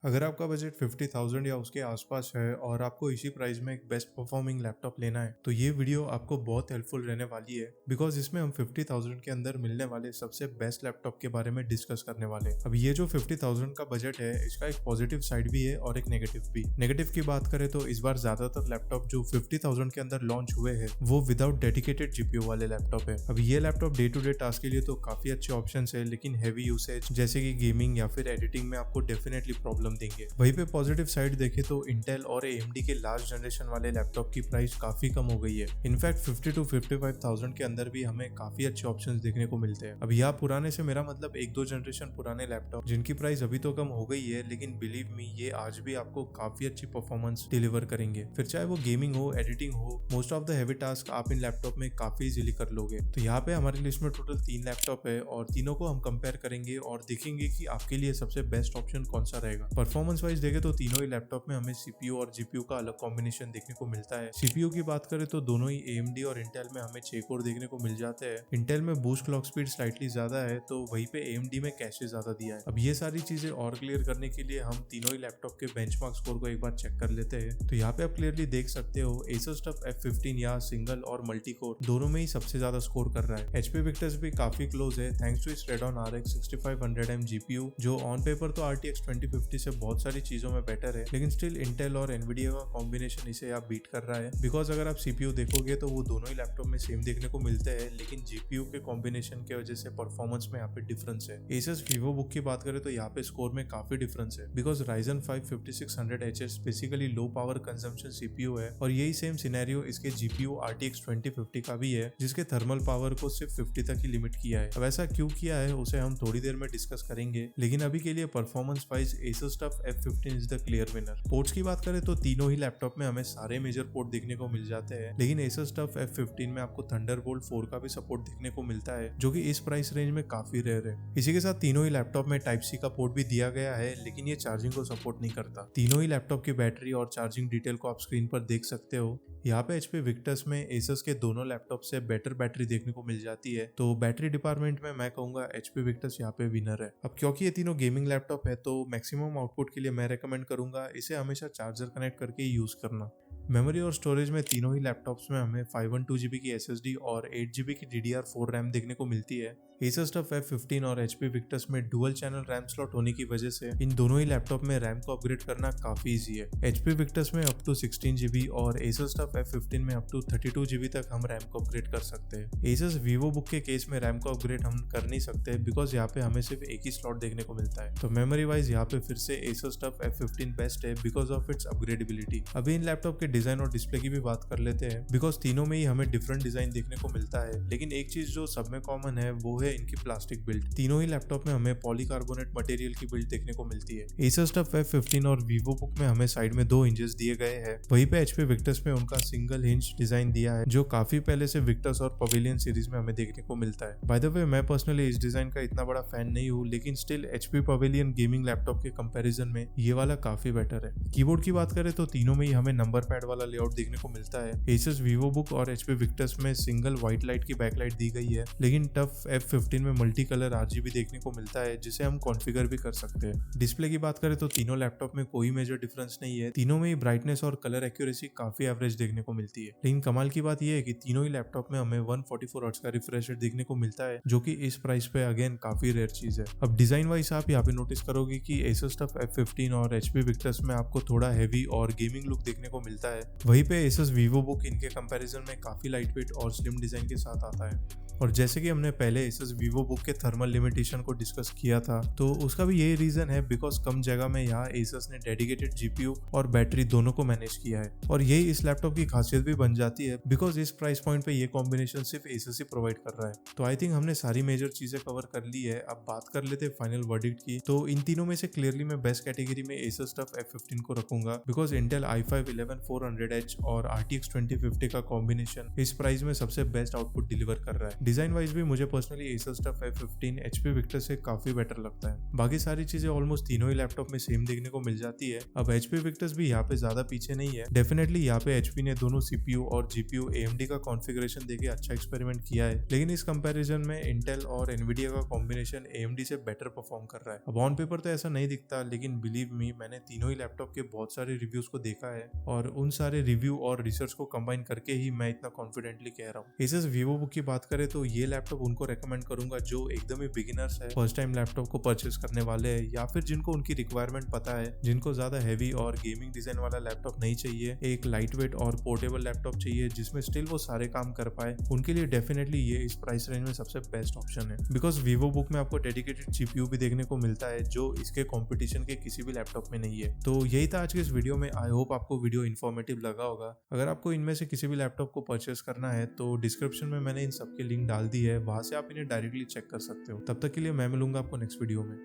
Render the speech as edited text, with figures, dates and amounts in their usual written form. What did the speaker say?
अगर आपका बजट 50,000 या उसके आसपास है और आपको इसी प्राइस में एक बेस्ट परफॉर्मिंग लैपटॉप लेना है तो ये वीडियो आपको बहुत हेल्पफुल रहने वाली है बिकॉज इसमें हम 50,000 के अंदर मिलने वाले सबसे बेस्ट लैपटॉप के बारे में डिस्कस करने वाले हैं। अब ये जो 50,000 का बजट है इसका एक पॉजिटिव साइड भी है और एक नेगेटिव भी। नेगेटिव की बात करें तो इस बार ज्यादातर लैपटॉप जो 50,000 के अंदर लॉन्च हुए हैं वो विदाउट डेडिकेटेड जीपीयू वाले लैपटॉप है। अब ये laptop day to day task के लिए तो काफी अच्छे ऑप्शन है, लेकिन हैवी यूसेज जैसे कि गेमिंग या फिर एडिटिंग में आपको डेफिनेटली प्रॉब्लम देंगे। वहीं पे पॉजिटिव साइड देखे तो इंटेल और AMD के लास्ट जनरेशन वाले लैपटॉप की प्राइस काफी कम हो गई है। इनफैक्ट 50 to 55,000 के अंदर भी हमें काफी अच्छे ऑप्शंस देखने को मिलते हैं। अब यहाँ पुराने से मेरा मतलब एक दो जनरेशन पुराने लैपटॉप जिनकी प्राइस अभी तो कम हो गई है, लेकिन बिलीव मी ये आज भी आपको काफी अच्छी परफॉर्मेंस डिलीवर करेंगे। फिर चाहे वो गेमिंग हो, एडिटिंग हो, most of the heavy task आप इन लैपटॉप में काफी इजीली कर लोगे। तो यहाँ पे हमारी लिस्ट में टोटल 3 लैपटॉप है और तीनों को हम कंपेयर करेंगे और देखेंगे कि आपके लिए सबसे बेस्ट ऑप्शन कौन सा रहेगा। परफॉर्मेंस वाइज देखे तो तीनों ही लैपटॉप में हमें CPU और GPU का अलग कॉम्बिनेशन देखने को मिलता है। CPU की बात करें तो दोनों ही AMD और इंटेल में हमें 6 कोर देखने को मिल जाते हैं। इंटेल में बूस्ट क्लॉक स्पीड स्लाइटली ज्यादा है तो वहीं पे AMD में कैशे ज्यादा दिया है। अब ये सारी चीजें और क्लियर करने के लिए हम तीनों ही लैपटॉप के बेंचमार्क स्कोर को एक बार चेक कर लेते हैं। तो यहाँ पे आप क्लियरली देख सकते हो Asus TUF F15 या सिंगल और मल्टी कोर दोनों में ही सबसे ज्यादा स्कोर कर रहा है। HP Victus भी काफी क्लोज है थैंक्स टू इस Radeon RX 6500M GPU जो ऑन पेपर तो RTX 2050 से बहुत सारी चीजों में बेटर है, लेकिन स्टिल इंटेल और एनवीडिया का कॉम्बिनेशन इसे आप बीट कर रहा है। बिकॉज अगर आप CPU देखोगे तो वो दोनों ही लैपटॉप में सेम देखने को मिलते हैं, लेकिन GPU के कॉम्बिनेशन की वजह से परफॉर्मेंस में यहाँ पे डिफरेंस है। Asus VivoBook की बात करें तो यहाँ पे स्कोर में काफी डिफरेंस है because Ryzen 5 5600HS basically low power consumption CPU है और यही सेम सिनेरियो इसके GPU RTX 2050 का भी है जिसके थर्मल पावर को सिर्फ 50 तक ही लिमिट किया है। अब ऐसा क्यों किया है उसे हम थोड़ी देर में डिस्कस करेंगे, लेकिन अभी के लिए performance wise Asus TUF F15 is the clear winner. Ports की बात करें तो तीनों ही लैपटॉप में हमें सारे मेजर पोर्ट देखने को मिल जाते हैं, लेकिन Asus TUF F15 में आपको थंडरबोल्ट 4 का भी सपोर्ट देखने को मिलता है जो कि इस प्राइस रेंज में काफी रेयर है। इसी के साथ तीनों ही लैपटॉप में Type-C का पोर्ट भी दिया गया है, लेकिन ये चार्जिंग को सपोर्ट नहीं करता। तीनों ही लैपटॉप की बैटरी और चार्जिंग डिटेल को आप स्क्रीन पर देख सकते हो। यहाँ पे HP Victus में Asus के दोनों लैपटॉप से बेटर बैटरी देखने को मिल जाती है, तो बैटरी डिपार्टमेंट में मैं कहूंगा HP Victus यहाँ पे विनर है। अब क्योंकि ये तीनों गेमिंग लैपटॉप है तो मैक्सिमम आउटपुट के लिए मैं रेकमेंड करूंगा इसे हमेशा चार्जर कनेक्ट करके ही यूज करना। मेमोरी और स्टोरेज में तीनों ही लैपटॉप्स में हमें 512GB की SSD और 8GB की DDR4 रैम देखने को मिलती है। Asus TUF F15 और HP Victus में डुअल चैनल रैम स्लॉट होने की वजह से इन दोनों ही लैपटॉप में रैम को अपग्रेड करना काफी इजी है। HP Victus में अप टू 16GB और Asus TUF F15 में अप टू 32GB तक हम रैम को अपग्रेड कर सकते हैं। Asus VivoBook के केस में रैम को अपग्रेड हम कर नहीं सकते बिकॉज यहाँ पे हमें सिर्फ एक ही स्लॉट देखने को मिलता है। तो मेमोरी वाइज यहाँ पे फिर से Asus TUF F15 बेस्ट है बिकॉज ऑफ इट्स अपग्रेडेबिलिटी। अभी इन लैपटॉप के डिजाइन और डिस्प्ले की भी बात कर लेते हैं बिकॉज तीनों में ही हमें डिफरेंट डिजाइन देखने को मिलता है, लेकिन एक चीज जो सब में कॉमन है वो है इनकी प्लास्टिक बिल्ड। तीनों ही लैपटॉप में हमें पॉलीकार्बोनेट मटेरियल की बिल्ड देखने को मिलती है। Asus TUF F15 और VivoBook में हमें साइड में 2 इंचेस दिए गए हैं, वहीं पे HP Victus में उनका सिंगल हिंज डिजाइन दिया है जो काफी पहले से Victus और पवेलियन सीरीज में हमें देखने को मिलता है। बाय द वे मैं पर्सनली इस डिजाइन का इतना बड़ा फैन नहीं हूँ, लेकिन still HP pavilion gaming laptop के कंपैरिजन में ये वाला काफी बेटर है। कीबोर्ड की बात करें तो तीनों में ही हमें नंबर पैड वाला लेआउट देखने को मिलता है। Asus VivoBook और HP Victus में सिंगल व्हाइट लाइट की बैकलाइट दी गई है, लेकिन TUF F15 में मल्टी कलर RGB देखने को मिलता है जिसे हम कॉन्फ़िगर भी कर सकते हैं। डिस्प्ले की बात करें तो तीनों लैपटॉप में कोई मेजर डिफरेंस नहीं है, तीनों में ही ब्राइटनेस और कलर एक्यूरेसी काफी एवरेज देखने को मिलती है। लेकिन कमाल की बात यह है कि तीनों ही लैपटॉप में हमें 144 हर्ट्ज का रिफ्रेश रेट देखने को मिलता है जो कि इस प्राइस पे अगेन काफी रेयर चीज है। अब डिजाइन वाइज आप यहाँ पे नोटिस करोगे कि Asus TUF F15 और HP Victus में आपको थोड़ा हैवी और गेमिंग लुक देखने को मिलता है, वहीं पे Asus VivoBook इनके कंपैरिजन में काफी लाइट वेट और स्लिम डिजाइन के साथ आता है। और जैसे कि हमने पहले Asus VivoBook के थर्मल लिमिटेशन को डिस्कस किया था, तो उसका भी यही रीजन है बिकॉज कम जगह में यहाँ Asus ने डेडिकेटेड GPU और बैटरी दोनों को मैनेज किया है और यही इस लैपटॉप की खासियत भी बन जाती है बिकॉज इस प्राइस पॉइंट पे ये कॉम्बिनेशन सिर्फ Asus ही प्रोवाइड कर रहा है। तो आई थिंक हमने सारी मेजर चीजें कवर कर ली है। अब बात कर लेते हैं फाइनल वर्डिक्ट की। तो इन तीनों में से क्लियरली मैं बेस्ट कैटेगरी में Asus TUF F15 को रखूंगा बिकॉज Intel i5 11400H और RTX 2050 का कॉम्बिनेशन इस प्राइस में सबसे बेस्ट आउटपुट डिलीवर कर रहा है। डिजाइन वाइज भी मुझे personally Asus TUF F15 HP Victor से काफी बेटर लगता है। बाकी सारी चीजें ऑलमोस्ट तीनों ही लैपटॉप में सेम देखने को मिल जाती है। अब HP Victors भी यहाँ पे ज्यादा पीछे नहीं है। डेफिनेटली यहाँ पे HP ने दोनों CPU और GPU AMD का कॉन्फ़िगरेशन देके अच्छा एक्सपेरिमेंट किया है, लेकिन इस कंपैरिजन में Intel और Nvidia का कॉम्बिनेशन AMD से बेटर परफॉर्म कर रहा है। अब ऑन पेपर तो ऐसा नहीं दिखता, लेकिन बिलीव मी, मैंने तीनों ही लैपटॉप के बहुत सारे रिव्यूज को देखा है और उन सारे रिव्यू और रिसर्च को कंबाइन करके ही मैं इतना कॉन्फिडेंटली कह रहा हूँ। Asus VivoBook की बात करें तो ये लैपटॉप उनको रेकमेंड करूंगा जो एकदम ही बिगिनर्स है, फर्स्ट टाइम लैपटॉप को परचेस करने वाले हैं, या फिर जिनको उनकी रिक्वायरमेंट पता है, जिनको ज्यादा हैवी और गेमिंग डिजाइन वाला लैपटॉप नहीं चाहिए, एक लाइट वेट और पोर्टेबल लैपटॉप चाहिए जिसमें स्टिल वो सारे काम कर पाए, उनके लिए डेफिनेटली ये इस प्राइस रेंज में सबसे बेस्ट ऑप्शन है। बिकॉज VivoBook में आपको डेडिकेटेड CPU भी देखने को मिलता है जो इसके कॉम्पिटिशन के किसी भी लैपटॉप में नहीं है। तो यही था आज के इस वीडियो में। आई होप आपको वीडियो इन्फॉर्मेटिव लगा होगा। अगर आपको इनमें से किसी भी लैपटॉप को परचेस करना है तो डिस्क्रिप्शन में मैंने इन सबके लिंक डाल दी है, वहां से आप इन्हें डायरेक्टली चेक कर सकते हो। तब तक के लिए मैं मिलूंगा आपको नेक्स्ट वीडियो में।